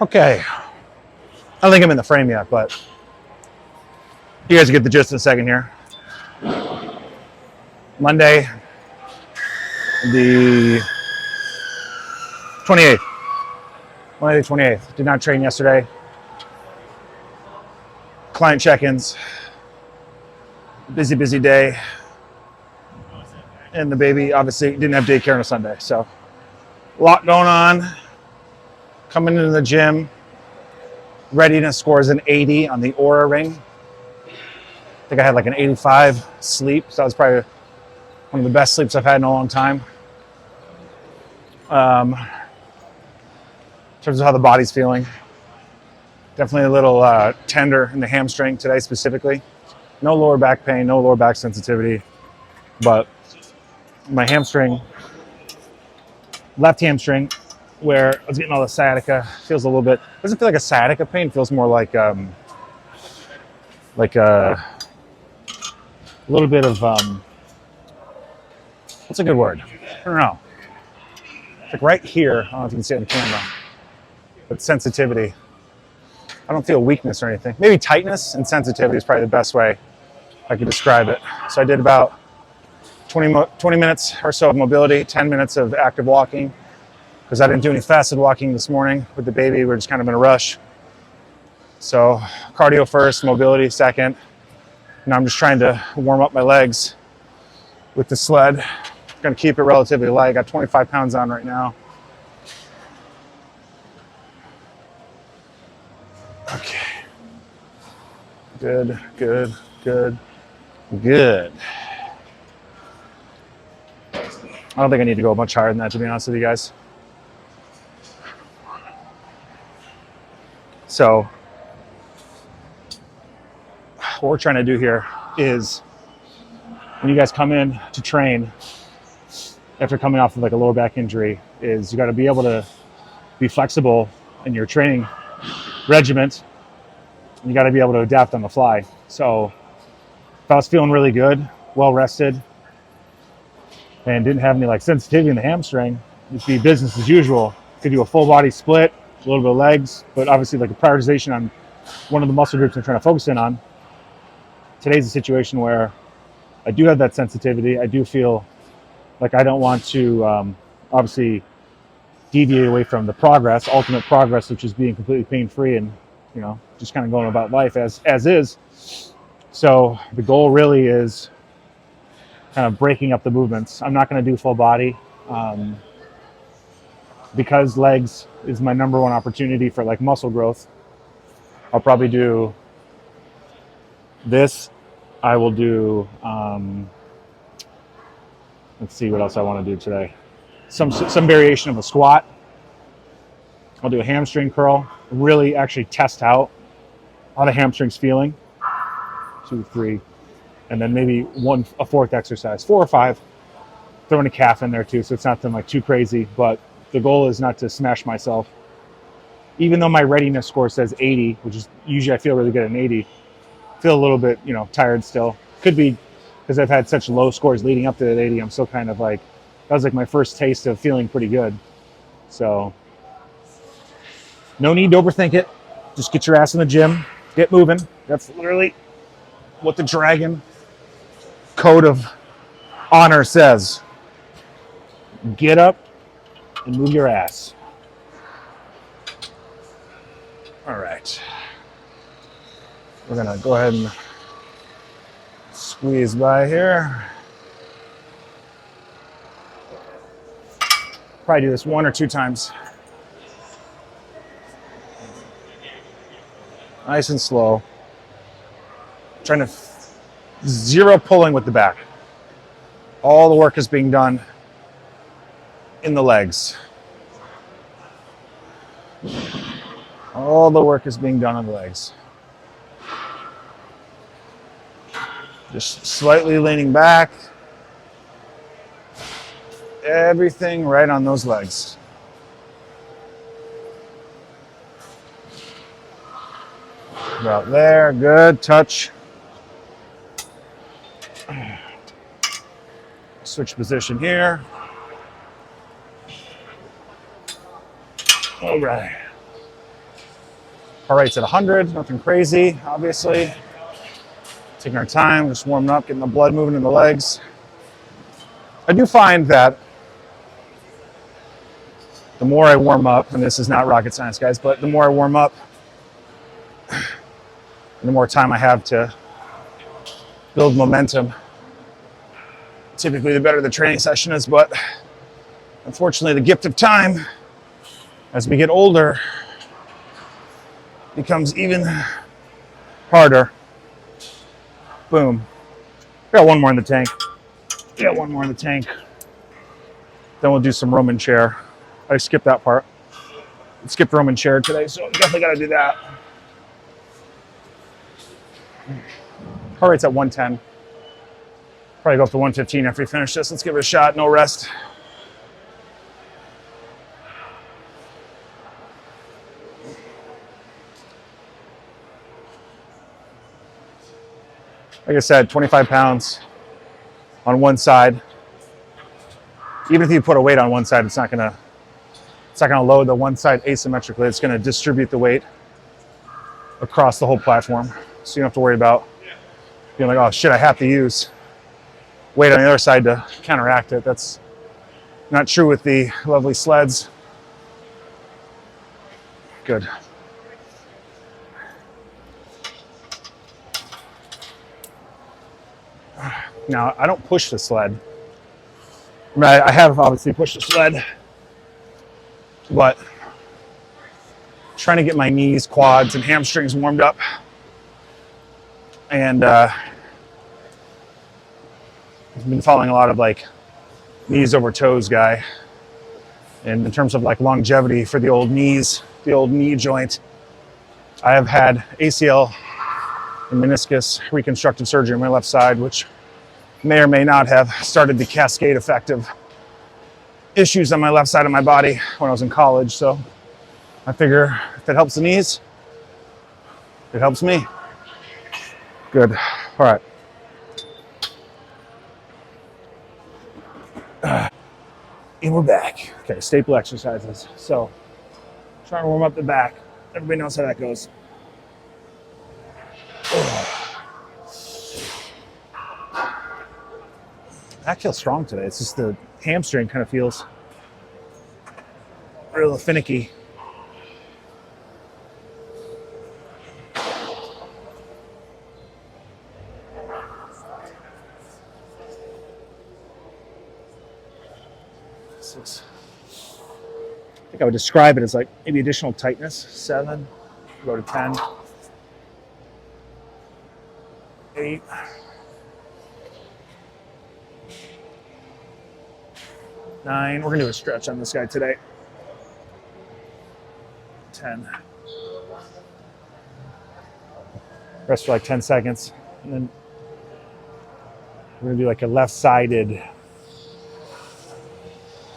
Okay. I don't think I'm in the frame yet, but you guys get the gist in a second here. Monday, the 28th. Monday the 28th. Did not train yesterday. Client check-ins. Busy day. And the baby obviously didn't have daycare on a Sunday. So a lot going on. Coming into the gym. Readiness score is an 80 on the Aura ring. I think I had like an 85 sleep. So that was probably one of the best sleeps I've had in a long time. In terms of how the body's feeling. Definitely a little tender in the hamstring today specifically. No lower back pain, no lower back sensitivity. But my hamstring, left hamstring, where I was getting all the sciatica, feels a little bit, doesn't feel like a sciatica pain, feels more like a little bit of, what's a good word? I don't know. It's like right here, I don't know if you can see it on the camera, but sensitivity. I don't feel weakness or anything. Maybe tightness and sensitivity is probably the best way I could describe it. So I did about 20 minutes or so of mobility, 10 minutes of active walking, because I didn't do any fasted walking this morning with the baby. We were just kind of in a rush. So cardio first, mobility second. Now I'm just trying to warm up my legs with the sled. I'm gonna keep it relatively light. I got 25 pounds on right now. Okay. Good. I don't think I need to go much higher than that, to be honest with you guys. So what we're trying to do here is when you guys come in to train after coming off of like a lower back injury, is you got to be able to be flexible in your training regiment. You got to be able to adapt on the fly. So if I was feeling really good, well rested, and didn't have any like sensitivity in the hamstring, it'd be business as usual. Could do a full body split, a little bit of legs, but obviously like a prioritization on one of the muscle groups I'm trying to focus in on. Today's a situation where I do have that sensitivity. I do feel like I don't want to obviously deviate away from the progress, ultimate progress, which is being completely pain-free and, you know, just kind of going about life as is. So the goal really is kind of breaking up the movements. I'm not going to do full body because legs is my number one opportunity for like muscle growth. I'll probably do this. I will do, let's see what else I want to do today. Some variation of a squat. I'll do a hamstring curl, really actually test out how the hamstring's feeling. 2, 3, and then maybe a fourth exercise, 4 or 5. Throwing a calf in there too, so it's not something like too crazy, but the goal is not to smash myself. Even though my readiness score says 80, which is usually I feel really good at an 80, feel a little bit, you know, tired still. Could be because I've had such low scores leading up to that 80. I'm still kind of like, that was like my first taste of feeling pretty good. So no need to overthink it. Just get your ass in the gym, get moving. That's literally what the Dragon Code of Honor says. Get up and move your ass. All right. We're gonna go ahead and squeeze by here. Probably do this 1 or 2 times. Nice and slow. Trying to zero pulling with the back. All the work is being done in the legs. All the work is being done on the legs. Just slightly leaning back. Everything right on those legs. About there, good touch. Switch position here. All right. Heart rate's at 100, nothing crazy, obviously. Taking our time, just warming up, getting the blood moving in the legs. I do find that the more I warm up, and this is not rocket science, guys, but the more I warm up, the more time I have to build momentum. Typically, the better the training session is, but unfortunately, the gift of time, as we get older, becomes even harder. Boom. Got one more in the tank. Got one more in the tank. Then we'll do some Roman chair. I skipped that part. Skipped Roman chair today, so definitely got to do that. Heart rate's at 110. Probably go up to 115 after we finish this. Let's give it a shot. No rest. Like I said, 25 pounds on one side. Even if you put a weight on one side, it's not gonna load the one side asymmetrically. It's gonna distribute the weight across the whole platform. So you don't have to worry about being like, oh shit, I have to use weight on the other side to counteract it. That's not true with the lovely sleds. Good. Now, I don't push the sled. I mean, I have obviously pushed the sled, but trying to get my knees, quads, and hamstrings warmed up. And I've been following a lot of like knees over toes guy. And in terms of like longevity for the old knees, the old knee joint, I have had ACL and meniscus reconstructive surgery on my left side, which may or may not have started the cascade effect of issues on my left side of my body when I was in college. So I figure if it helps the knees, it helps me. Good. All right. And we're back. Okay, staple exercises. So trying to warm up the back. Everybody knows how that goes. Back feels strong today. It's just the hamstring kind of feels real finicky. I think I would describe it as like maybe additional tightness. 7, go to 10, 8. 9. We're gonna do a stretch on this guy today. 10. Rest for like 10 seconds. And then we're gonna do like a left-sided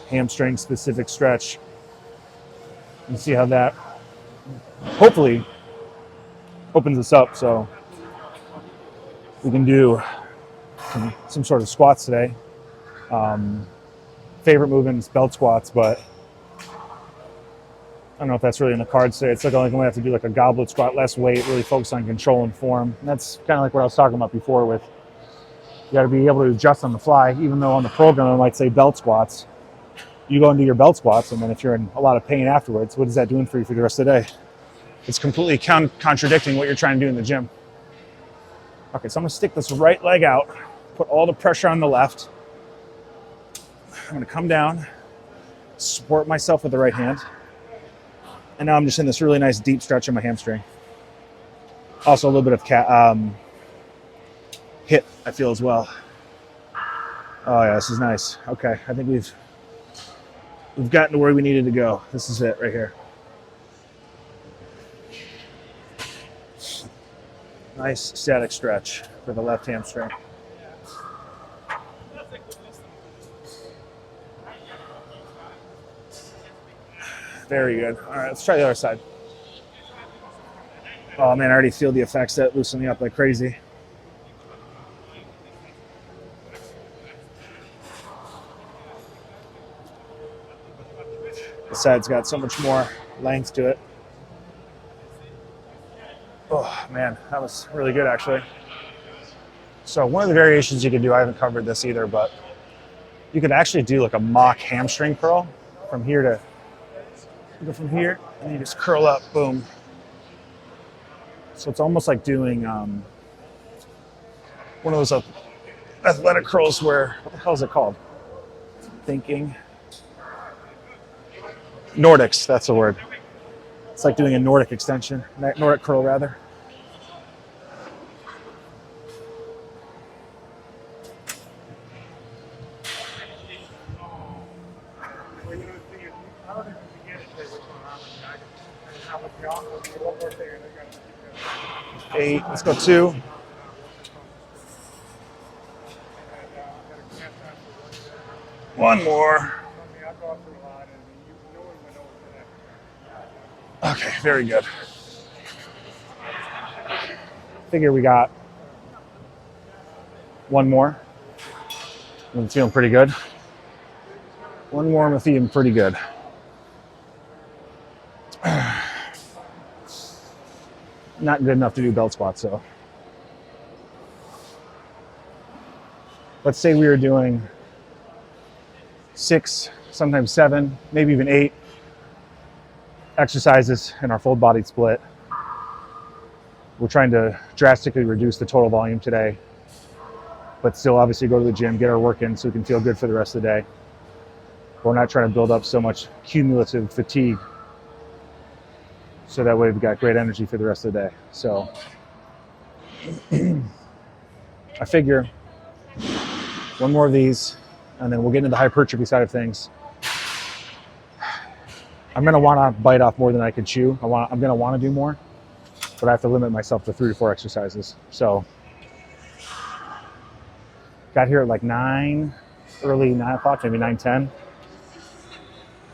hamstring specific stretch. And see how that hopefully opens us up so we can do some sort of squats today. Favorite movement is belt squats, but I don't know if that's really in the cards today. It's like I'm gonna have to do like a goblet squat, less weight, really focus on control and form. And that's kind of like what I was talking about before with you got to be able to adjust on the fly, even though on the program I might say belt squats. You go and do your belt squats, and then if you're in a lot of pain afterwards, what is that doing for you for the rest of the day? It's completely contradicting what you're trying to do in the gym. Okay, so I'm gonna stick this right leg out, put all the pressure on the left. I'm gonna come down, support myself with the right hand. And now I'm just in this really nice deep stretch of my hamstring. Also a little bit of hip, I feel as well. Oh yeah, this is nice. Okay, I think we've gotten to where we needed to go. This is it right here. Nice static stretch for the left hamstring. Very good. All right, let's try the other side. Oh man, I already feel the effects that loosen me up like crazy. The side's got so much more length to it. Oh man, that was really good actually. So one of the variations you can do, I haven't covered this either, but you could actually do like a mock hamstring curl from here to, go from here, and you just curl up, boom. So it's almost like doing one of those athletic curls where, what the hell is it called? Thinking. Nordics, that's the word. It's like doing a Nordic extension, Nordic curl rather. Eight, let's go 2. One more. Okay, very good. Figure we got one more. I'm feeling pretty good. One more, I'm feeling pretty good. Not good enough to do belt squats, so. Let's say we were doing 6, sometimes 7, maybe even 8 exercises in our full body split. We're trying to drastically reduce the total volume today, but still obviously go to the gym, get our work in so we can feel good for the rest of the day. We're not trying to build up so much cumulative fatigue, so that way we've got great energy for the rest of the day. So I figure one more of these, and then we'll get into the hypertrophy side of things. I'm gonna wanna bite off more than I can chew. I'm gonna wanna do more, but I have to limit myself to 3 to 4 exercises. So got here at like 9, early 9 o'clock, maybe 9:10.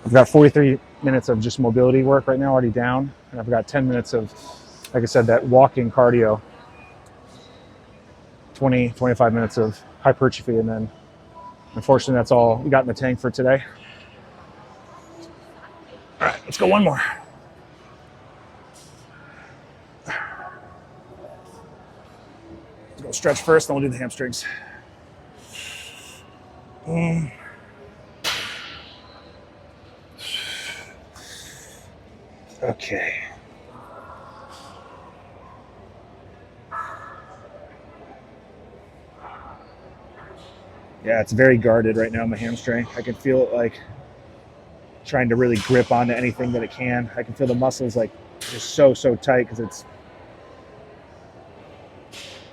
I've got 43 minutes of just mobility work right now already down, and I've got 10 minutes of, like I said, that walking cardio, 20, 25 minutes of hypertrophy, and then unfortunately that's all we got in the tank for today. All right, let's go one more. Let's go stretch first, then we'll do the hamstrings. Okay. Yeah, it's very guarded right now, my hamstring. I can feel it like trying to really grip onto anything that it can. I can feel the muscles like just so tight because it's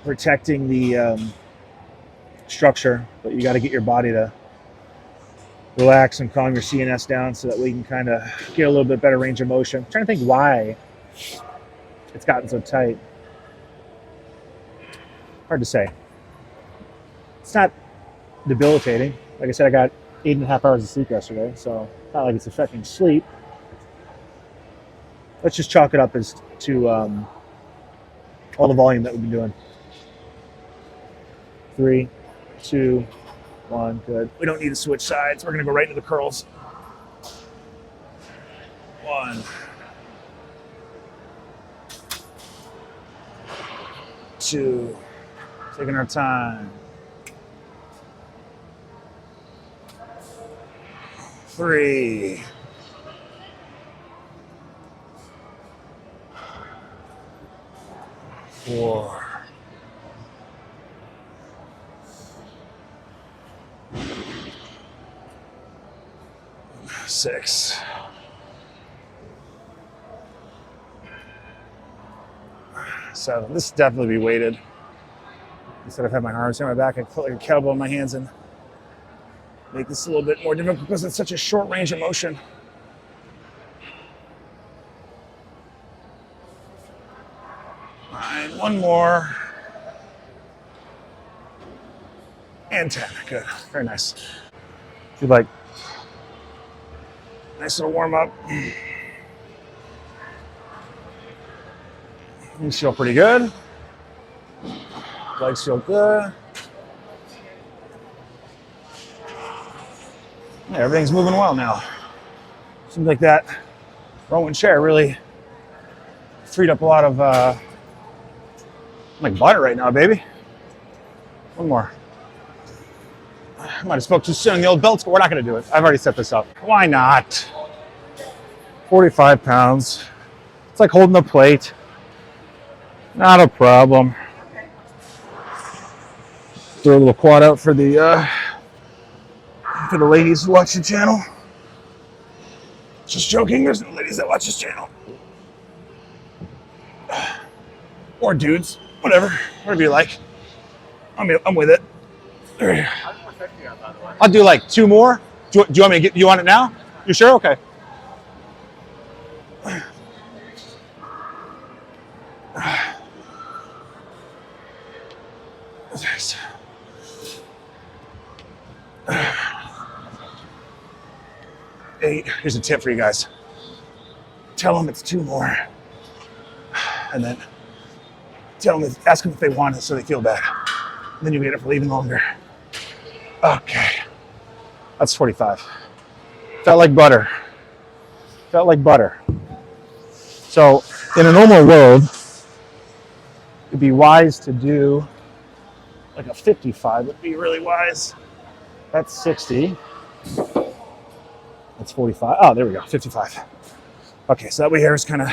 protecting the structure, but you got to get your body to relax and calm your CNS down so that we can kind of get a little bit better range of motion. I'm trying to think why it's gotten so tight. Hard to say. It's not debilitating. Like I said, I got 8.5 hours of sleep yesterday, so it's not like it's affecting sleep. Let's just chalk it up as to all the volume that we've been doing. 3, 2, 1, good. We don't need to switch sides. We're gonna go right into the curls. 1, 2, taking our time. 3, 4, 6, 7. This definitely be weighted. Instead of having my arms on my back, I put like a kettlebell in my hands and make this a little bit more difficult because it's such a short range of motion. 9, one more. And 10, good, very nice. If you'd like, nice little warm up. These feel pretty good. Legs feel good. Yeah, everything's moving well now. Seems like that Rowan chair really freed up a lot of like butter right now, baby. One more. I might have spoke too soon. The old belts, but we're not going to do it. I've already set this up. Why not? 45 pounds. It's like holding the plate. Not a problem. Throw a little quad out for the ladies who watch the channel. Just joking. There's no ladies that watch this channel. Or dudes, whatever you like. I'm with it. I'll do like 2 more. Do you want me to get? You want it now? You sure? Okay. Eight. Here's a tip for you guys. Tell them it's 2 more, and then ask them if they want it so they feel bad. And then you get it for leaving longer. Okay, that's 45. Felt like butter. Felt like butter. So in a normal world, it'd be wise to do like a 55. Would be really wise. That's 60. That's 45. Oh, there we go. 55. Okay, so that way here is kind of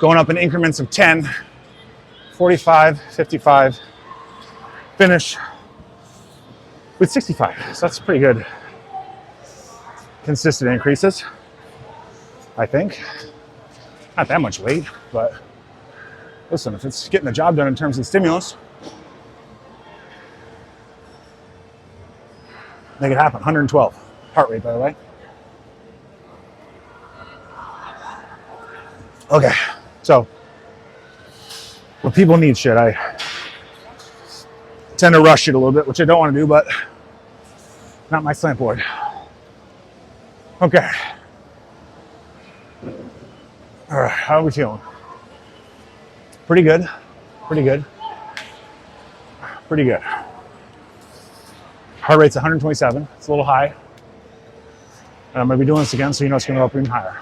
going up in increments of 10. 45, 55. Finish with 65. So that's pretty good. Consistent increases, I think. Not that much weight, but listen, if it's getting the job done in terms of stimulus, make it happen. 112 heart rate, by the way. Okay, so when people need shit, I tend to rush it a little bit, which I don't want to do, but not my slant board. Okay. All right, how are we feeling? Pretty good. Pretty good. Pretty good. Heart rate's 127. It's a little high. And I'm going to be doing this again, so you know it's going to go up even higher.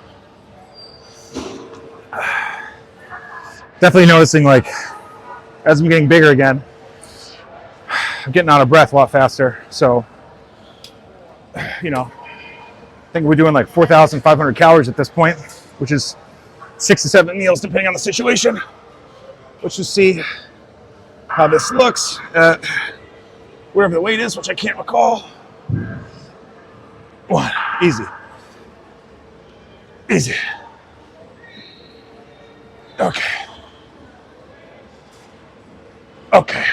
Definitely noticing, like, as I'm getting bigger again, I'm getting out of breath a lot faster. So, you know, I think we're doing like 4,500 calories at this point, which is 6 to 7 meals depending on the situation. Let's just see how this looks at wherever the weight is, which I can't recall. 1, easy. Easy. Okay. Okay.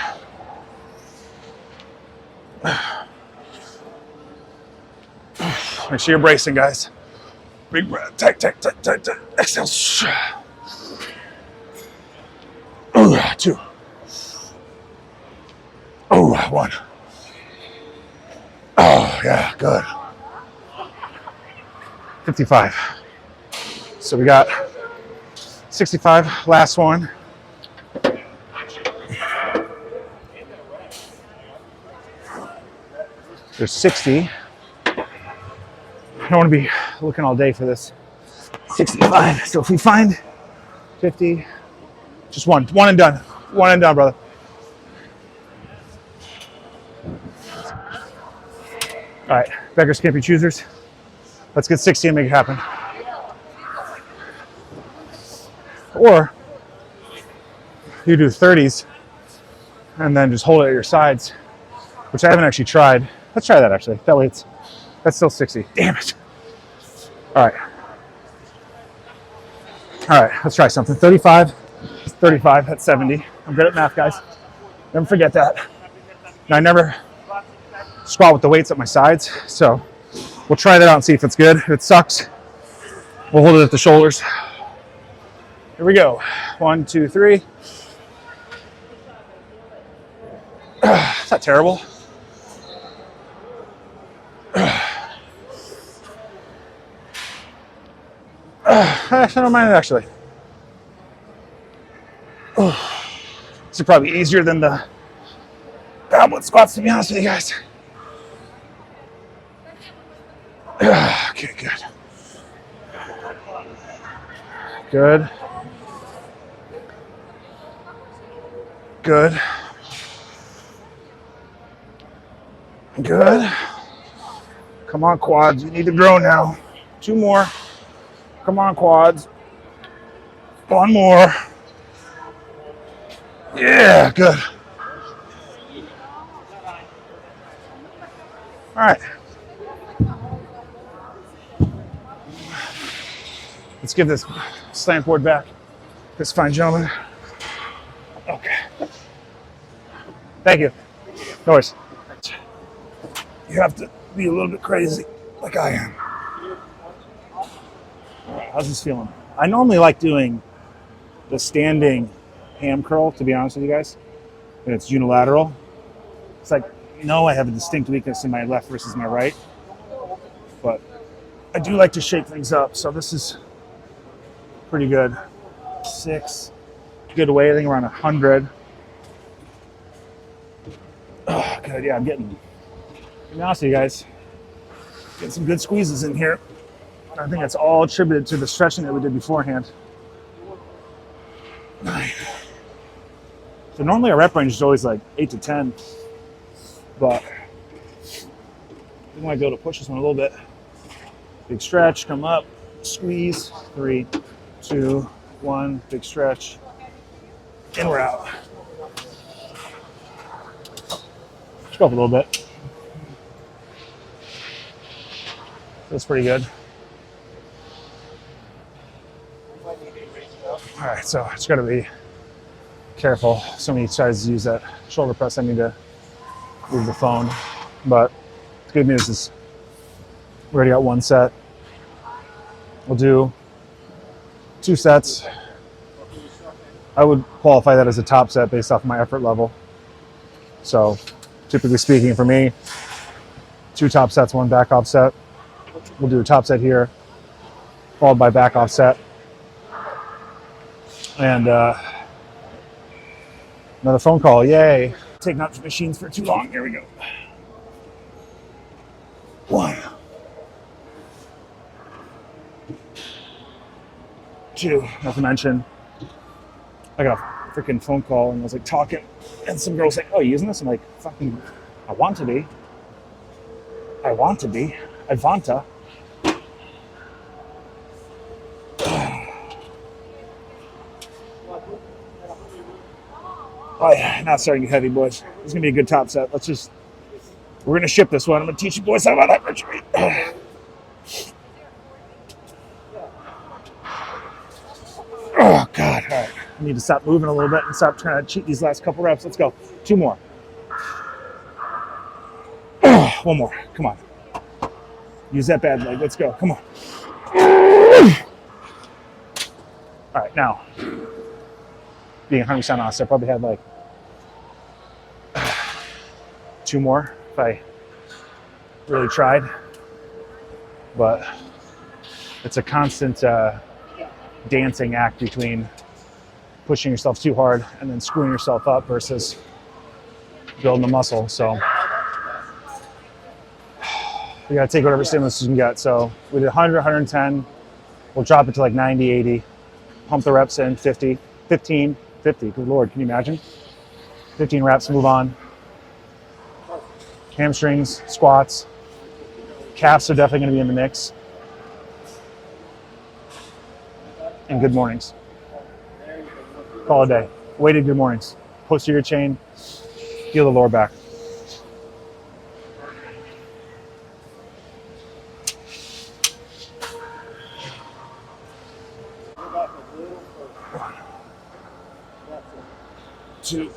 Make sure you're bracing, guys. Big breath. Tight, tight, tight, tight, tight. Exhale. 2. 1. Oh, yeah, good. 55. So we got 65, last one. There's 60. I don't want to be looking all day for this. 65. So if we find 50, just one and done. One and done, brother. All right, beggars can't be choosers. Let's get 60 and make it happen. Or you do 30s and then just hold it at your sides, which I haven't actually tried. Let's try that actually. That way that's still 60. Damn it. All right. All right, let's try something. 35, 35, that's 70. I'm good at math, guys. Never forget that. And I never squat with the weights at my sides, so we'll try that out and see if it's good. If it sucks, we'll hold it at the shoulders. Here we go. 1, 2, 3. It's not terrible. I don't mind it actually. This is probably easier than the goblet squats, to be honest with you guys. Okay, good. Good. Good. Good. Come on, quads. You need to grow now. 2 more. Come on, quads. 1 more. Yeah, good. All right. Let's give this slant board back. This fine gentleman. Okay. Thank you. No worries. You have to be a little bit crazy, like I am. All right, how's this feeling? I normally like doing the standing ham curl, to be honest with you guys, and it's unilateral. It's like, I have a distinct weakness in my left versus my right, but I do like to shake things up, so this is pretty good. 6, good weight, I think around 100. Oh, good, yeah, I'm getting, to be honest with you guys, getting some good squeezes in here. I think that's all attributed to the stretching that we did beforehand. 9. So normally our rep range is always like 8 to 10, but we might be able to push this one a little bit. Big stretch, come up, squeeze. 3, 2, 1, big stretch, and we're out. Let's go up a little bit. That's pretty good. All right, so just gotta be careful. So many tries to use that shoulder press, I need to move the phone. But the good news is we already got 1 set. We'll do 2 sets. I would qualify that as a top set based off my effort level. So typically speaking for me, 2 top sets, 1 back off set. We'll do a top set here, followed by back off set. And another phone call, yay. Taking out the machines for too long, here we go. 1, 2, not to mention, I got a freaking phone call and I was like talking, and some girl's like, oh, you using this? I'm like, fucking, I want to be. I want to. Oh yeah, now it's starting to get heavy, boys. This is gonna be a good top set. We're gonna ship this one. I'm gonna teach you boys how about hypertrophy. Oh God, all right. I need to stop moving a little bit and stop trying to cheat these last couple reps. Let's go. 2 more. 1 more, come on. Use that bad leg, let's go, come on. All right, now, being 100% honest, I probably had like 2 more if I really tried, but it's a constant dancing act between pushing yourself too hard and then screwing yourself up versus building the muscle. So you gotta take whatever stimulus you can get. So we did 100, 110, we'll drop it to like 90, 80, pump the reps in, 50, 15, 50, good Lord, can you imagine? 15 reps, move on. Hamstrings, squats, calves are definitely gonna be in the mix. And good mornings. Call it a day. Weighted good mornings. Posterior chain, feel the lower back. Two,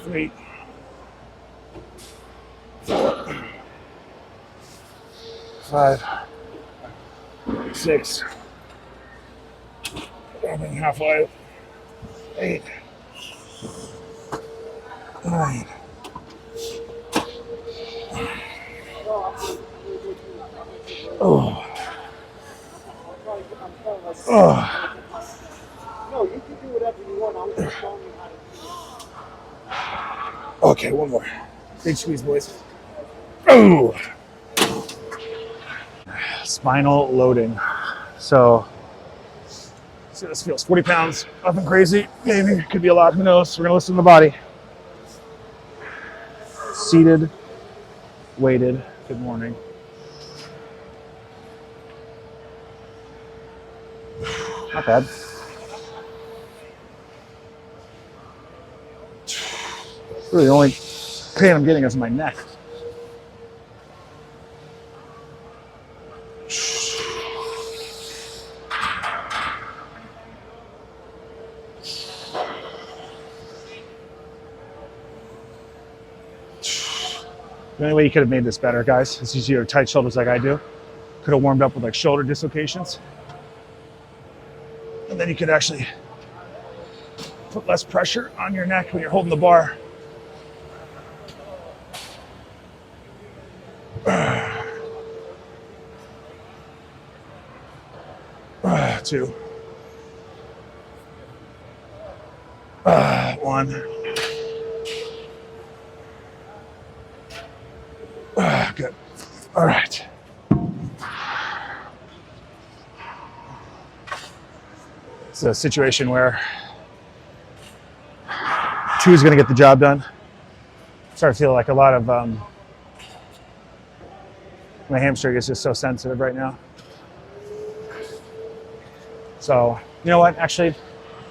3, 4, 5, 6, dropping halfway, 8, 9, oh. No, you can do whatever you want. I'm just showing you how to do it. Okay, 1 more. Big squeeze, boys. Oh! Spinal loading. So See how this feels. 40 pounds, nothing crazy. Maybe, could be a lot, who knows? We're gonna listen to the body. Seated, weighted, good morning. Not bad. Really, the only pain I'm getting is my neck. The only way you could have made this better, guys, is use your tight shoulders like I do. Could have warmed up with like shoulder dislocations. And then you could actually put less pressure on your neck when you're holding the bar. Two. One. Good. All right. It's a situation where 2 is going to get the job done. Start to feel like a lot of my hamstring is just so sensitive right now. So, you know what? Actually,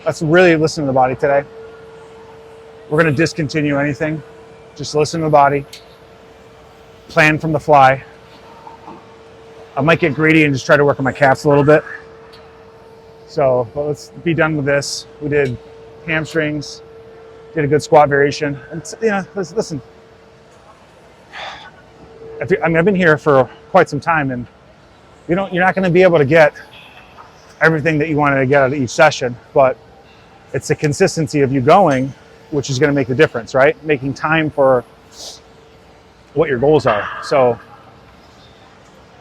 let's really listen to the body today. We're going to discontinue anything. Just listen to the body. Plan from the fly. I might get greedy and just try to work on my calves a little bit. So, but let's be done with this. We did hamstrings, did a good squat variation. And, you know, listen. I mean, I've been here for quite some time, and you're not going to be able to get everything that you wanted to get out of each session, but it's the consistency of you going, which is going to make the difference, right? Making time for what your goals are. So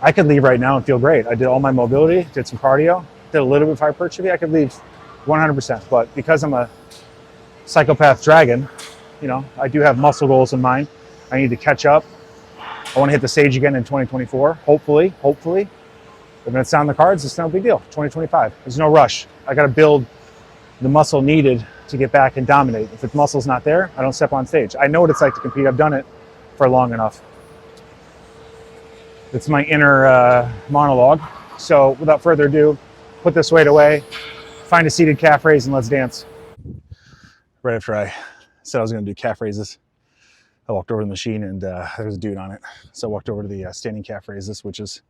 I could leave right now and feel great. I did all my mobility, did some cardio, did a little bit of hypertrophy. I could leave 100%, but because I'm a psychopath dragon, you know, I do have muscle goals in mind. I need to catch up. I want to hit the stage again in 2024, hopefully. If it's on the cards, it's no big deal. 2025, there's no rush. I got to build the muscle needed to get back and dominate. If the muscle's not there, I don't step on stage. I know what it's like to compete. I've done it for long enough. It's my inner monologue. So without further ado, put this weight away, find a seated calf raise, and let's dance. Right after I said I was going to do calf raises, I walked over to the machine and there was a dude on it. So I walked over to the standing calf raises, which is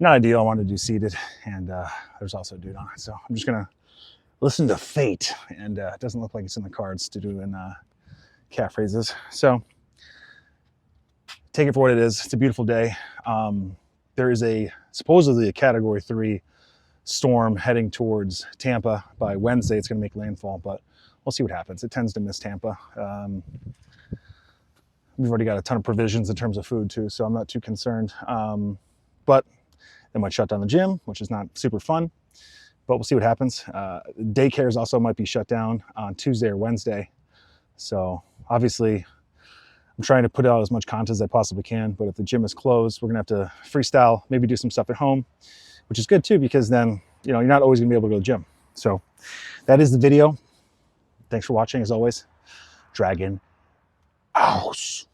not ideal. I wanted to do seated, and there's also a dude on it. So I'm just gonna listen to fate, and it doesn't look like it's in the cards to do in calf raises. So take it for what it is. It's a beautiful day. There is supposedly a Category 3 storm heading towards Tampa. By Wednesday, it's gonna make landfall, but we'll see what happens. It tends to miss Tampa. We've already got a ton of provisions in terms of food too, so I'm not too concerned. But they might shut down the gym, which is not super fun, but we'll see what happens. Daycares also might be shut down on Tuesday or Wednesday. So obviously I'm trying to put out as much content as I possibly can, but if the gym is closed, we're gonna have to freestyle, maybe do some stuff at home, which is good too, because then, you know, you're not always gonna be able to go to the gym. So that is the video. Thanks for watching as always. Dragon out.